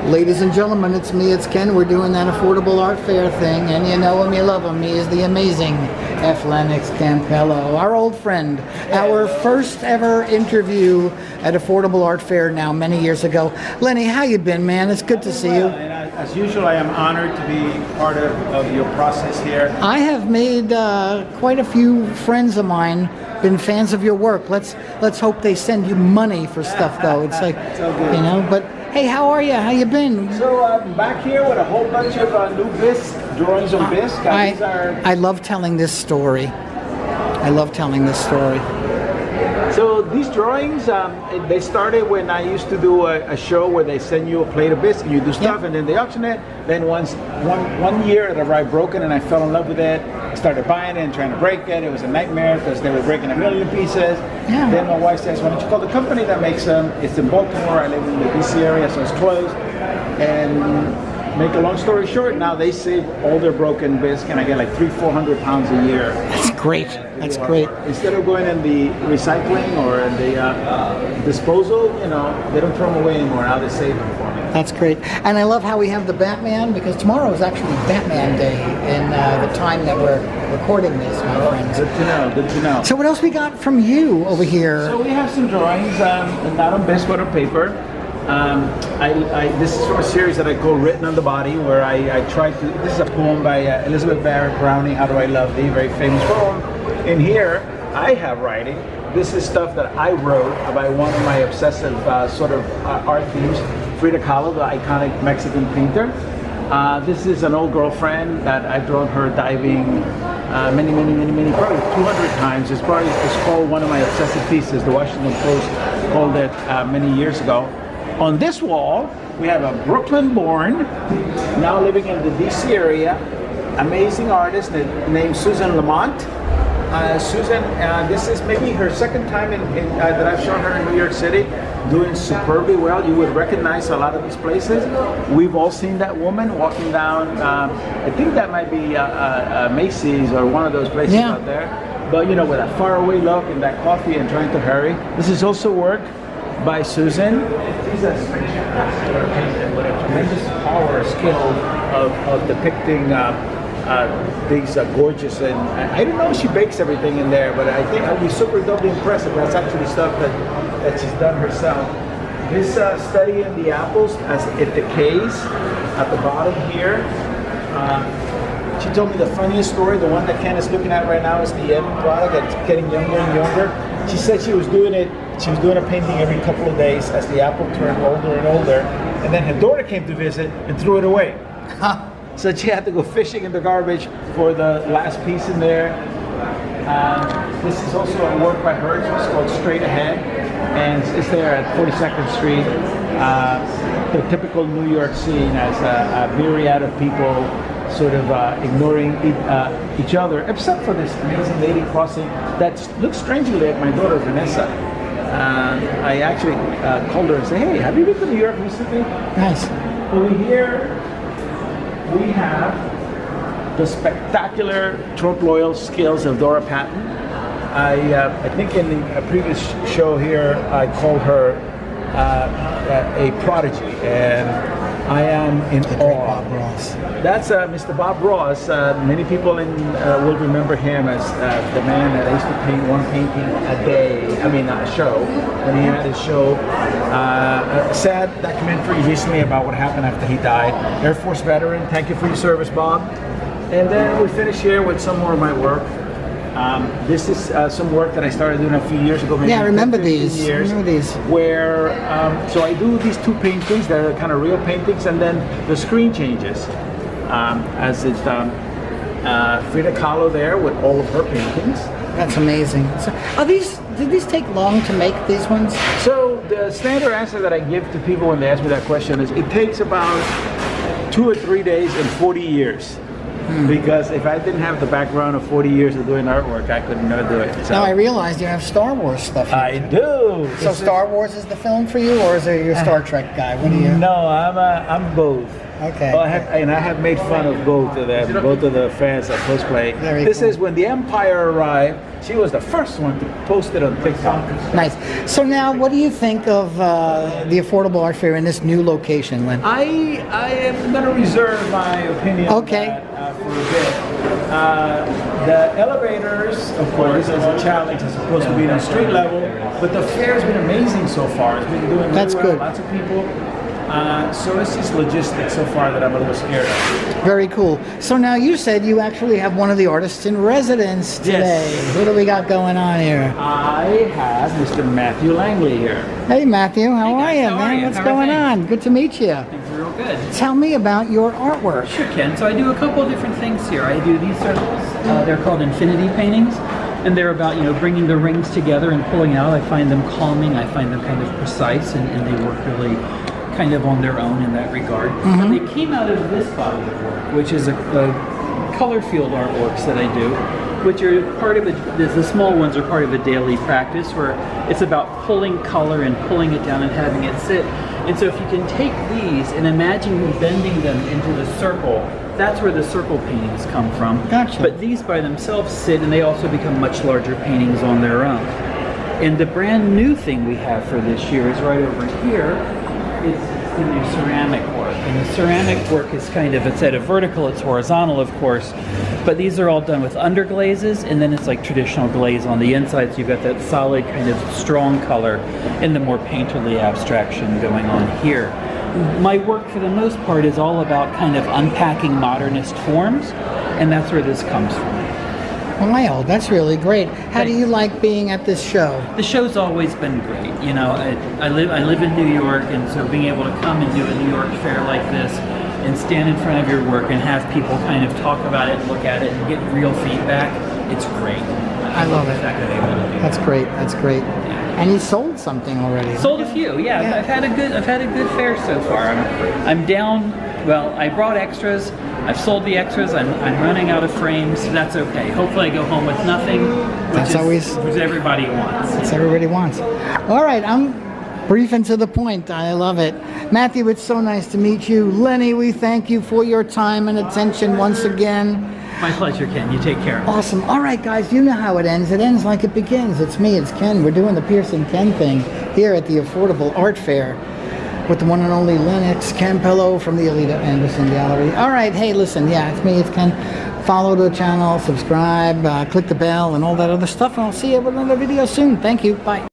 Ladies and gentlemen, it's me, it's Ken. We're doing that affordable art fair thing, and you know him, you love him. He is the amazing Lennox Campello, our old friend. Our first ever interview at Affordable Art Fair now many years ago. Lenny, how you been, man? It's good to see you. And as usual, I am honored to be part of your process here. I have made quite a few friends of mine been fans of your work. Let's hope they send you money for stuff, though. It's like, you know, but hey, how are you? How you been? So I'm back here with a whole bunch of new bisque, drawings on bisque. I love telling this story. So these drawings, they started when I used to do a show where they send you a plate of bisque and you do stuff, and then they auction it. Then one year it arrived broken and I fell in love with it. I started buying it and trying to break it. It was a nightmare because they were breaking a million pieces. Yeah. Then my wife says, why don't you call the company that makes them? It's in Baltimore. I live in the DC area, so it's closed. And make a long story short, now they save all their broken bisque and I get like 300-400 pounds a year. That's great. That's great. Instead of going in the recycling or in the disposal, you know, they don't throw them away anymore. Now they save them for me. That's great. And I love how we have the Batman, because tomorrow is actually Batman Day in the time that we're recording this, my friends. Good to know, good to know. So what else we got from you over here? So we have some drawings, not on bisque but on paper. This is from a series that I call Written on the Body, where I tried to, this is a poem by Elizabeth Barrett Browning, How Do I Love Thee, very famous poem. In here, I have writing. This is stuff that I wrote about one of my obsessive art themes, Frida Kahlo, the iconic Mexican painter. This is an old girlfriend that I've drawn her diving many, probably 200 times. It's called one of my obsessive pieces. The Washington Post called it many years ago. On this wall, we have a Brooklyn-born, now living in the DC area, amazing artist named Susan Lamont. Susan, this is maybe her second time that I've shown her in New York City, doing superbly well. You would recognize a lot of these places. We've all seen that woman walking down, I think that might be Macy's or one of those places out there. But you know, with that faraway look and that coffee and trying to hurry. This is also work by Susan. She's a spectacular painter with a tremendous power, skill of depicting these gorgeous, and I don't know if she bakes everything in there, but I think I'd be super doubly impressed if that's actually stuff that she's done herself. This study in the apples, as it decays at the bottom here. She told me the funniest story, the one that Ken is looking at right now is the end product that's getting younger and younger. She said she was doing a painting every couple of days as the apple turned older and older, and then her daughter came to visit and threw it away. So she had to go fishing in the garbage for the last piece in there. This is also a work by her. It's called Straight Ahead, and it's there at 42nd Street. The typical New York scene as a myriad of people sort of ignoring each other, except for this amazing lady crossing that looks strangely like my daughter Vanessa. I actually called her and said, hey, have you been to New York recently? Nice. Over here, we have the spectacular trope loyal skills of Dora Patton. I think in a previous show here, I called her a prodigy, and I am in awe. Bob Ross. That's Mr. Bob Ross. Many people will remember him as the man that used to paint one painting a day. I mean, not a show. When he had his show, a sad documentary recently about what happened after he died. Air Force veteran. Thank you for your service, Bob. And then we finish here with some more of my work. This is some work that I started doing a few years ago. Maybe I remember 15 these. Years, where so I do these two paintings that are kind of real paintings, and then the screen changes as it's Frida Kahlo there with all of her paintings. That's amazing. So, did these take long to make, these ones? So the standard answer that I give to people when they ask me that question is it takes about 2 or 3 days and 40 years. because if I didn't have the background of 40 years of doing artwork, I could never do it. So. Now I realized you have Star Wars stuff here. I do. So Star Wars is the film for you, or is it your Star Trek guy? What do you? No, I'm both. Okay. Well, I have made fun of both of them, both of the fans that cosplay. This is when the Empire arrived. She was the first one to post it on TikTok. Nice. So now, what do you think of the Affordable Art Fair in this new location, Len? I am going to reserve my opinion on that, for a bit. The elevators, of course, as a challenge, is supposed to be on street level, but the fair has been amazing so far. It's been doing really well. Good. Lots of people. So it's just logistics so far that I'm a little scared of. Very cool. So now you said you actually have one of the artists in residence today. Yes. What do we got going on here? I have Mr. Matthew Langley here. Hey Matthew, how are you, How are man? you? What's How are going things? on? Good to meet you. Things are real good. Tell me about your artwork. Sure, Ken. So I do a couple of different things here. I do these circles. They're called infinity paintings, and they're about bringing the rings together and pulling out. I find them calming. I find them kind of precise, and they work really kind of on their own in that regard. And they came out of this body of work, which is a color field artworks that I do, which are part of the small ones are part of a daily practice where it's about pulling color and pulling it down and having it sit. And so if you can take these and imagine bending them into the circle, that's where the circle paintings come from. Gotcha. But these by themselves sit, and they also become much larger paintings on their own. And the brand new thing we have for this year is right over here. It's the new ceramic work. And the ceramic work is it's at a vertical, it's horizontal, of course. But these are all done with underglazes, and then it's like traditional glaze on the inside, so you've got that solid kind of strong color and the more painterly abstraction going on here. My work, for the most part, is all about kind of unpacking modernist forms, and that's where this comes from. Wow, that's really great. How do you like being at this show? The show's always been great. I live in New York, and so being able to come and do a New York fair like this and stand in front of your work and have people kind of talk about it, look at it, and get real feedback, it's great. I love it. That good able to do That's great. That's great. And you sold something already. Sold a few, yeah. I've had a good fair so far. I'm down. Well, I brought extras. I've sold the extras. I'm running out of frames. That's okay. Hopefully, I go home with nothing, which everybody wants. That's everybody wants. All right, I'm brief and to the point. I love it. Matthew, it's so nice to meet you. Lenny, we thank you for your time and attention once again. My pleasure, Ken. You take care. Awesome. All right, guys, you know how it ends. It ends like it begins. It's me, it's Ken. We're doing the Piercing Ken thing here at the Affordable Art Fair with the one and only Lennox Campello from the Alida Anderson Gallery. All right, hey, listen, it's me, it's Ken. Follow the channel, subscribe, click the bell, and all that other stuff, and I'll see you with another video soon. Thank you. Bye.